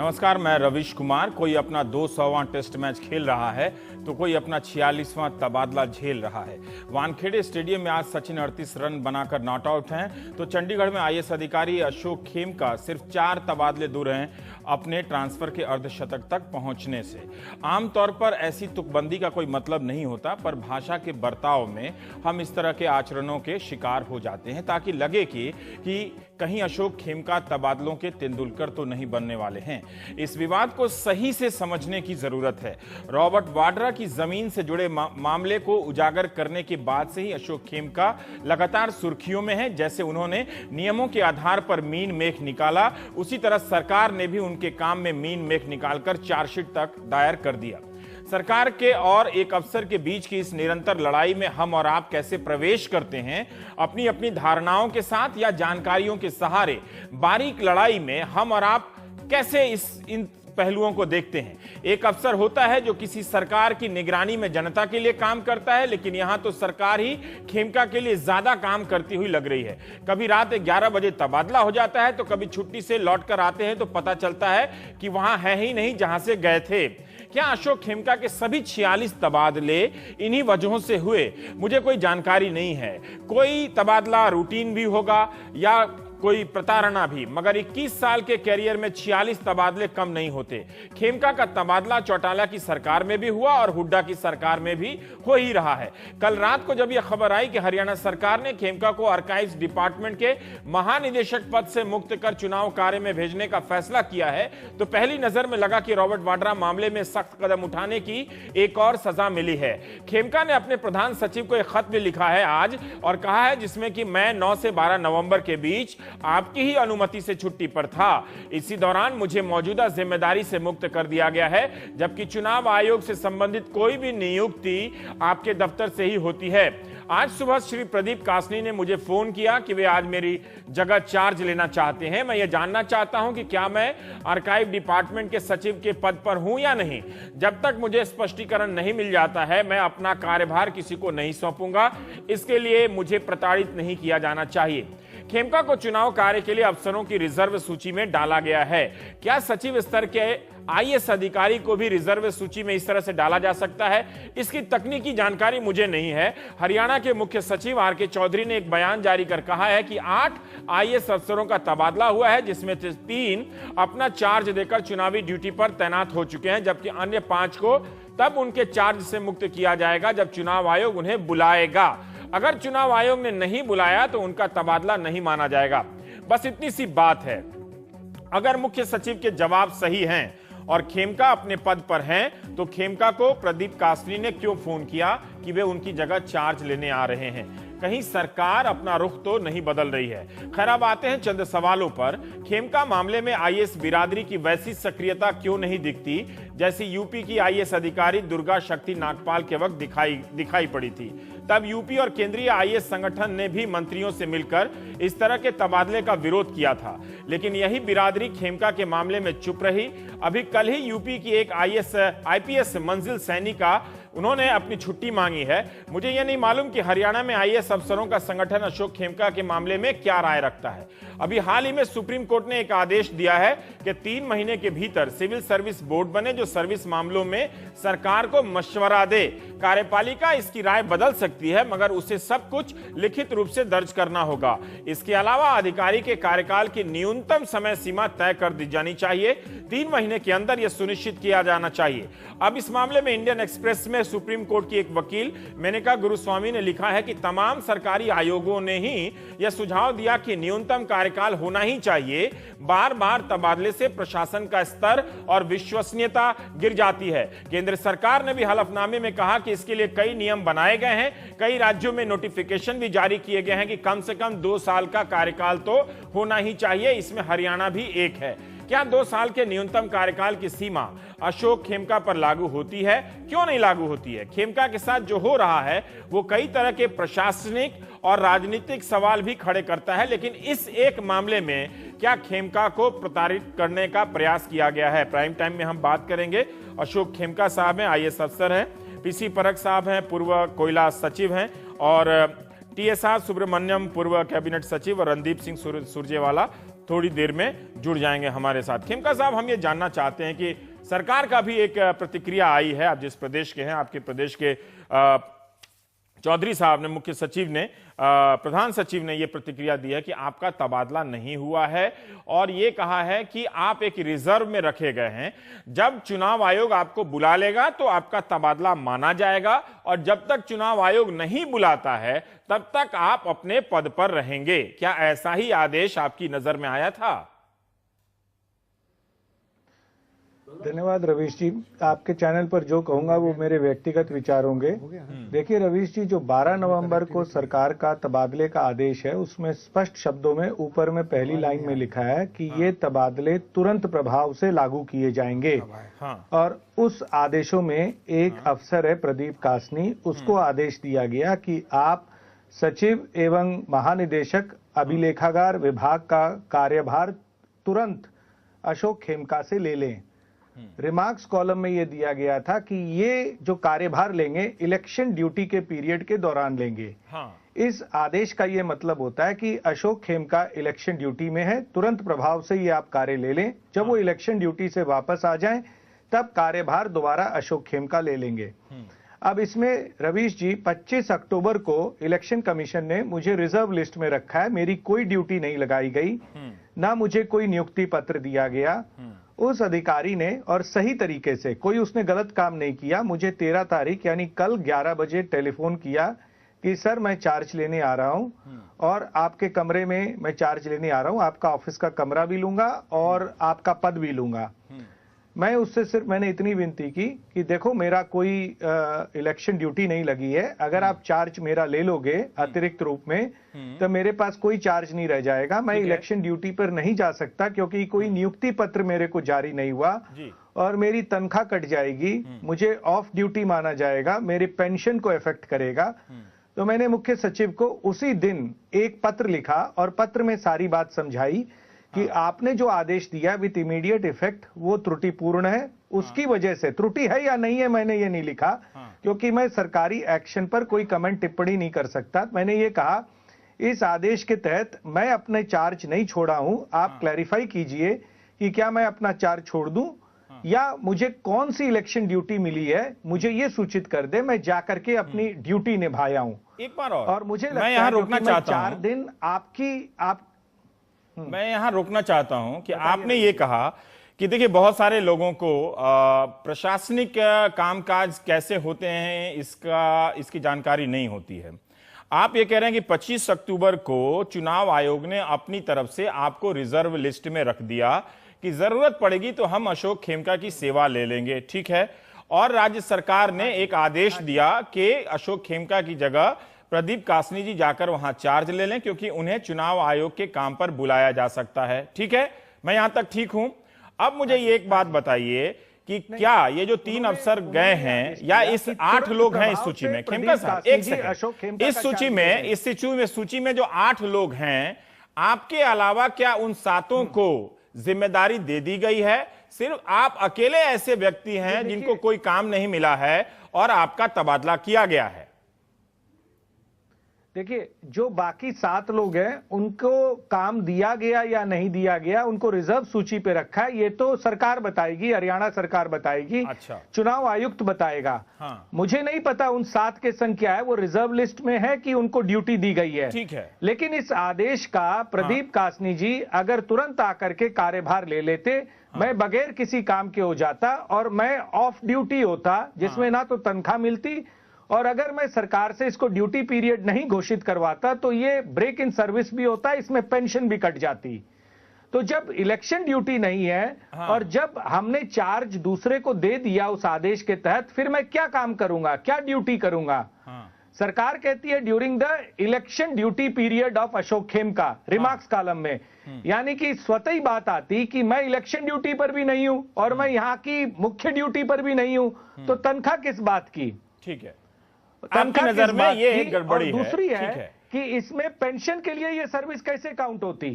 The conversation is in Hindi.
नमस्कार, मैं रविश कुमार। कोई अपना 200वां टेस्ट मैच खेल रहा है तो कोई अपना 46वां तबादला झेल रहा है। वानखेड़े स्टेडियम में आज सचिन 38 रन बनाकर नॉट आउट हैं तो चंडीगढ़ में आईएएस अधिकारी अशोक खेमका सिर्फ 4 तबादले दूर हैं अपने ट्रांसफर के अर्धशतक तक पहुंचने से। आमतौर पर ऐसी तुकबंदी का कोई मतलब नहीं होता, पर भाषा के बर्ताव में हम इस तरह के आचरणों के शिकार हो जाते हैं ताकि लगे कि कहीं अशोक खेमका तबादलों के तेंदुलकर तो नहीं बनने वाले हैं। इस विवाद को सही से समझने की जरूरत है। रॉबर्ट वाड्रा की जमीन से जुड़े मामले को उजागर करने के बाद से ही अशोक खेमका लगातार सुर्खियों में है। जैसे उन्होंने नियमों के आधार पर मीन मेख निकाला, उसी तरह सरकार ने भी उनके काम में मीन मेख निकालकर चार्जशीट तक दायर कर दिया। सरकार के और एक अफसर के बीच की इस निरंतर लड़ाई में हम और आप कैसे प्रवेश करते हैं, अपनी अपनी धारणाओं के साथ या जानकारियों के सहारे बारीक लड़ाई में हम और आप कैसे इन पहलुओं को देखते हैं। एक अफसर होता है जो किसी सरकार की निगरानी में जनता के लिए काम करता है, लेकिन यहां तो सरकार ही खेमका के लिए ज्यादा काम करती हुई लग रही है। कभी रात 11 बजे तबादला हो जाता है तो कभी छुट्टी से लौटकर आते हैं तो पता चलता है कि वहां है ही नहीं जहां से गए थे। क्या अशोक खेमका के सभी 46 तबादले इन्हीं वजहों से हुए? मुझे कोई जानकारी नहीं है। कोई तबादला रूटीन भी होगा या कोई प्रताड़ना भी, मगर 21 साल के कैरियर में 46 तबादले कम नहीं होते। खेमका का तबादला चौटाला की सरकार में भी हुआ और हुड्डा की सरकार में भी हो ही रहा है। कल रात को जब यह खबर आई कि हरियाणा सरकार ने खेमका को आर्काइव्स डिपार्टमेंट के महानिदेशक पद से मुक्त कर चुनाव कार्य में भेजने का फैसला किया है तो पहली नजर में लगा कि रॉबर्ट वाड्रा मामले में सख्त कदम उठाने की एक और सजा मिली है। खेमका ने अपने प्रधान सचिव को एक खत भी लिखा है आज और कहा है जिसमें कि मैं 9 से 12 नवंबर के बीच आपकी ही अनुमति से छुट्टी पर था। इसी दौरान मुझे मौजूदा जिम्मेदारी से मुक्त कर दिया गया है, जबकि चुनाव आयोग से संबंधित कोई भी नियुक्ति आपके दफ्तर से ही होती है। आज सुबह श्री प्रदीप कासनी ने मुझे फोन किया कि वे आज मेरी जगह चार्ज लेना चाहते हैं। मैं ये जानना चाहता हूं कि क्या मैं आर्काइव डिपार्टमेंट के सचिव के पद पर हूं या नहीं। जब तक मुझे स्पष्टीकरण नहीं मिल जाता है मैं अपना कार्यभार किसी को नहीं सौंपूंगा। इसके लिए मुझे प्रताड़ित नहीं किया जाना चाहिए। खेमका को चुनाव कार्य के लिए अफसरों की रिजर्व सूची में डाला गया है। क्या सचिव स्तर के आईएएस अधिकारी को भी रिजर्व सूची में इस तरह से डाला जा सकता है? इसकी तकनीकी जानकारी मुझे नहीं है। हरियाणा के मुख्य सचिव आर.के. चौधरी ने एक बयान जारी कर कहा है कि 8 आईएएस अफसरों का तबादला हुआ है, जिसमें से 3 अपना चार्ज देकर चुनावी ड्यूटी पर तैनात हो चुके हैं, जबकि अन्य 5 को तब उनके चार्ज से मुक्त किया जाएगा जब चुनाव आयोग उन्हें बुलाएगा। अगर चुनाव आयोग ने नहीं बुलाया तो उनका तबादला नहीं माना जाएगा। बस इतनी सी बात है। अगर मुख्य सचिव के जवाब सही हैं और खेमका अपने पद पर हैं तो खेमका को प्रदीप कासनी ने क्यों फोन किया कि वे उनकी जगह चार्ज लेने आ रहे हैं? कहीं सरकार अपना रुख तो नहीं बदल रही है? खैर, अब आते हैं चंद सवालों पर। खेमका मामले में आईएएस बिरादरी की वैसी सक्रियता क्यों नहीं दिखती जैसी यूपी की आईएएस अधिकारी दुर्गा शक्ति नागपाल के वक्त दिखाई पड़ी थी? तब यूपी और केंद्रीय आईएएस संगठन ने भी मंत्रियों से मिलकर इस तरह के तबादले का विरोध किया था, लेकिन यही बिरादरी खेमका के मामले में चुप रही। अभी कल ही यूपी की एक आईपीएस मंजिल सैनी का उन्होंने अपनी छुट्टी मांगी है। मुझे यह नहीं मालूम कि हरियाणा में आईएएस अफसरों का संगठन अशोक खेमका के मामले में क्या राय रखता है। अभी हाल ही में सुप्रीम कोर्ट ने एक आदेश दिया है कि 3 महीने के भीतर सिविल सर्विस बोर्ड बने जो सर्विस मामलों में सरकार को मशवरा दे। कार्यपालिका इसकी राय बदल सकती है, मगर उसे सब कुछ लिखित रूप से दर्ज करना होगा। इसके अलावा अधिकारी के कार्यकाल की न्यूनतम समय सीमा तय कर दी जानी चाहिए। 3 महीने के अंदर यह सुनिश्चित किया जाना चाहिए। अब इस मामले में इंडियन एक्सप्रेस में सुप्रीम कोर्ट की एक वकील मेनका गुरुस्वामी ने लिखा है कि तमाम सरकारी आयोगों ने ही यह सुझाव दिया कि न्यूनतम कार्यकाल होना ही चाहिए। बार बार तबादले से प्रशासन का स्तर और विश्वसनीयता गिर जाती है। केंद्र सरकार ने भी हलफनामे में कहा कि इसके लिए कई नियम बनाए गए हैं। कई राज्यों में नोटिफिकेशन भी जारी किए गए हैं कि कम से कम 2 साल का कार्यकाल तो होना ही चाहिए। इसमें हरियाणा भी एक है। क्या 2 साल के न्यूनतम कार्यकाल की सीमा अशोक खेमका पर लागू होती है? क्यों नहीं लागू होती है? खेमका के साथ जो हो रहा है वो कई तरह के प्रशासनिक और राजनीतिक सवाल भी खड़े करता है, लेकिन इस एक मामले में क्या खेमका को प्रताड़ित करने का प्रयास किया गया है? प्राइम टाइम में हम बात करेंगे। अशोक खेमका साहब हैं, आईएएस अफसर हैं। पीसी परख साहब हैं, पूर्व कोयला सचिव हैं। और टीएसआर सुब्रमण्यम, पूर्व कैबिनेट सचिव। और रणदीप सिंह सुरजेवाला, थोड़ी देर में जुड़ जाएंगे हमारे साथ। खेमका साहब, हम ये जानना चाहते हैं कि सरकार का भी एक प्रतिक्रिया आई है। आप जिस प्रदेश के हैं, आपके प्रदेश के चौधरी साहब ने, मुख्य सचिव ने, प्रधान सचिव ने यह प्रतिक्रिया दी है कि आपका तबादला नहीं हुआ है और ये कहा है कि आप एक रिजर्व में रखे गए हैं। जब चुनाव आयोग आपको बुला लेगा तो आपका तबादला माना जाएगा और जब तक चुनाव आयोग नहीं बुलाता है तब तक आप अपने पद पर रहेंगे। क्या ऐसा ही आदेश आपकी नजर में आया था? धन्यवाद रवीश जी। आपके चैनल पर जो कहूंगा वो मेरे व्यक्तिगत विचार होंगे। देखिए रवीश जी, जो 12 नवंबर को सरकार का तबादले का आदेश है उसमें स्पष्ट शब्दों में ऊपर में पहली लाइन में लिखा है कि ये तबादले तुरंत प्रभाव से लागू किए जाएंगे। और उस आदेशों में एक अफसर है प्रदीप कासनी, उसको आदेश दिया गया कि आप सचिव एवं महानिदेशक अभिलेखागार विभाग का कार्यभार तुरंत अशोक खेमका से ले लें। रिमार्क्स कॉलम में यह दिया गया था कि ये जो कार्यभार लेंगे इलेक्शन ड्यूटी के पीरियड के दौरान लेंगे। इस आदेश का ये मतलब होता है कि अशोक खेमका इलेक्शन ड्यूटी में है, तुरंत प्रभाव से ये आप कार्य ले लें। जब वो इलेक्शन ड्यूटी से वापस आ जाएं तब कार्यभार दोबारा अशोक खेमका ले लेंगे। अब इसमें रवीश जी 25 अक्टूबर को इलेक्शन कमीशन ने मुझे रिजर्व लिस्ट में रखा है। मेरी कोई ड्यूटी नहीं लगाई गई, ना मुझे कोई नियुक्ति पत्र दिया गया। उस अधिकारी ने, और सही तरीके से, कोई उसने गलत काम नहीं किया, मुझे 13 तारीख यानी कल 11 बजे टेलीफोन किया कि सर मैं चार्ज लेने आ रहा हूं और आपके कमरे में मैं चार्ज लेने आ रहा हूं, आपका ऑफिस का कमरा भी लूंगा और आपका पद भी लूंगा। मैं उससे सिर्फ मैंने इतनी विनती की कि देखो मेरा कोई इलेक्शन ड्यूटी नहीं लगी है, अगर आप चार्ज मेरा ले लोगे अतिरिक्त रूप में तो मेरे पास कोई चार्ज नहीं रह जाएगा। मैं इलेक्शन ड्यूटी पर नहीं जा सकता क्योंकि कोई नियुक्ति पत्र मेरे को जारी नहीं हुआ और मेरी तनख्वाह कट जाएगी, मुझे ऑफ ड्यूटी माना जाएगा, मेरे पेंशन को इफेक्ट करेगा। तो मैंने मुख्य सचिव को उसी दिन एक पत्र लिखा और पत्र में सारी बात समझाई कि आपने जो आदेश दिया विथ इमीडिएट इफेक्ट वो त्रुटिपूर्ण है। उसकी वजह से, त्रुटि है या नहीं है मैंने ये नहीं लिखा क्योंकि मैं सरकारी एक्शन पर कोई कमेंट टिप्पणी नहीं कर सकता। मैंने ये कहा इस आदेश के तहत मैं अपने चार्ज नहीं छोड़ा हूं, आप क्लैरिफाई कीजिए कि क्या मैं अपना चार्ज छोड़ दूं या मुझे कौन सी इलेक्शन ड्यूटी मिली है मुझे ये सूचित कर दे, मैं जाकर के अपनी ड्यूटी निभाया हूं। एक बार और मुझे मैं यहाँ रोकना चाहता हूं, 4 दिन मैं यहां रोकना चाहता हूं कि आपने ये कहा कि देखिए बहुत सारे लोगों को प्रशासनिक कामकाज कैसे होते हैं इसकी जानकारी नहीं होती है। आप ये कह रहे हैं कि 25 अक्टूबर को चुनाव आयोग ने अपनी तरफ से आपको रिजर्व लिस्ट में रख दिया कि जरूरत पड़ेगी तो हम अशोक खेमका की सेवा ले लेंगे, ठीक है। और राज्य सरकार ने एक आदेश दिया कि अशोक खेमका की जगह प्रदीप कासनी जी जाकर वहां चार्ज ले लें क्योंकि उन्हें चुनाव आयोग के काम पर बुलाया जा सकता है, ठीक है। मैं यहां तक ठीक हूं। अब मुझे ये एक बात बताइए कि क्या ये जो 3 अफसर गए हैं या इस 8 लोग हैं इस सूची में, खेमका साहब एक सेकंड, इस सूची में जो 8 लोग हैं, आपके अलावा क्या उन 7 को जिम्मेदारी दे दी गई है? सिर्फ आप अकेले ऐसे व्यक्ति हैं जिनको कोई काम नहीं मिला है और आपका तबादला किया गया है? देखिए, जो बाकी 7 लोग हैं उनको काम दिया गया या नहीं दिया गया, उनको रिजर्व सूची पे रखा है, ये तो सरकार बताएगी, हरियाणा सरकार बताएगी। अच्छा। चुनाव आयुक्त बताएगा। मुझे नहीं पता उन 7 के संख्या है, वो रिजर्व लिस्ट में है कि उनको ड्यूटी दी गई है, ठीक है। लेकिन इस आदेश का प्रदीप कासनी जी अगर तुरंत आकर के कार्यभार ले लेते, मैं बगैर किसी काम के हो जाता और मैं ऑफ ड्यूटी होता, जिसमें ना तो तनख्वाह मिलती और अगर मैं सरकार से इसको ड्यूटी पीरियड नहीं घोषित करवाता तो ये ब्रेक इन सर्विस भी होता, इसमें पेंशन भी कट जाती। तो जब इलेक्शन ड्यूटी नहीं है और जब हमने चार्ज दूसरे को दे दिया उस आदेश के तहत, फिर मैं क्या काम करूंगा, क्या ड्यूटी करूंगा? सरकार कहती है during the election duty period of Ashok Khemka, remarks column में, यानी कि स्वतः ही बात आती कि मैं इलेक्शन ड्यूटी पर भी नहीं हूं और मैं यहां की मुख्य ड्यूटी पर भी नहीं हूं, तो तनख्वाह किस बात की? ठीक है, आपकी नजर में ये एक गड़बड़ी है। दूसरी है कि इसमें पेंशन के लिए ये सर्विस कैसे काउंट होती?